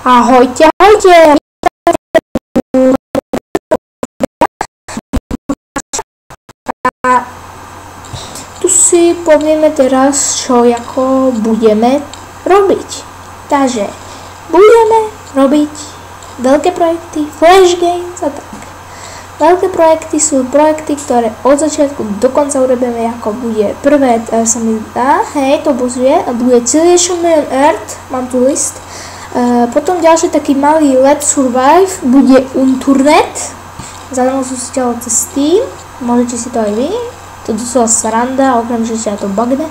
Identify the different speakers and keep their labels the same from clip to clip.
Speaker 1: Ahojte, ahojte! A tu si povieme teraz, čo ako budeme robiť. Takže budeme robiť veľké projekty, flash games a tak. Veľké projekty sú projekty, ktoré od začiatku do konca urobíme, ako bude prvé, sa mi zdá, hej, to bude Civilization on Earth, mám tu list. Potom ďalší taký malý Let's Survive bude Unturnet, zadarmo sú si ťaľo cez Steam, môžete si to aj vy, to doslova sranda, okrem že sa to bugne.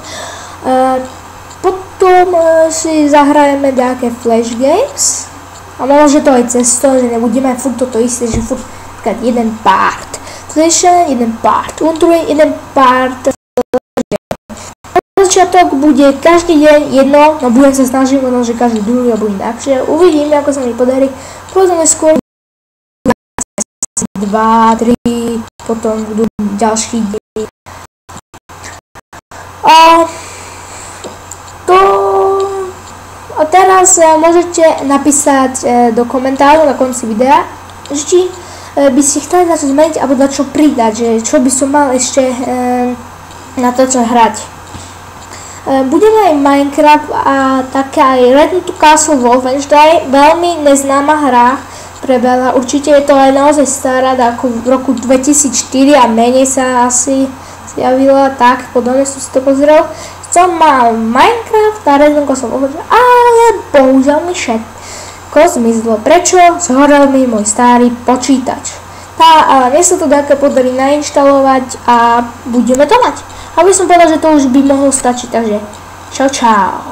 Speaker 1: Potom si zahrajeme nejaké flash games a možno to aj cez to, že nebudeme furt toto isté, že furt jeden part Civilization, jeden part Unturnet, jeden part. Začiatok bude každý deň jedno, no budem sa snažiť, možno, že každý druhý alebo inakšie. Uvidíme, ako sa mi podarí. Povedzme skôr 2, 3, potom budú ďalší deň. A teraz môžete napísať do komentárov na konci videa, že či by si chceli na čo zmeniť alebo na čo pridať, že čo by som mal ešte na to čo hrať. Budeme aj Minecraft a taká aj Return to Castle Wolfenstein, veľmi neznáma hra pre veľa, určite je to aj naozaj stará, ako v roku 2004 a menej sa asi zjavila, tak podobne som si to pozrel. Som mal Minecraft a Return to Castle Wolfenstein, ale bohužiaľ mi všetko zmizlo. Prečo? Zhorel mi môj starý počítač. Ale mne sa to také podarí nainštalovať a budeme to mať. Aby som povedal, že to už by mohlo stačiť, takže čau čau.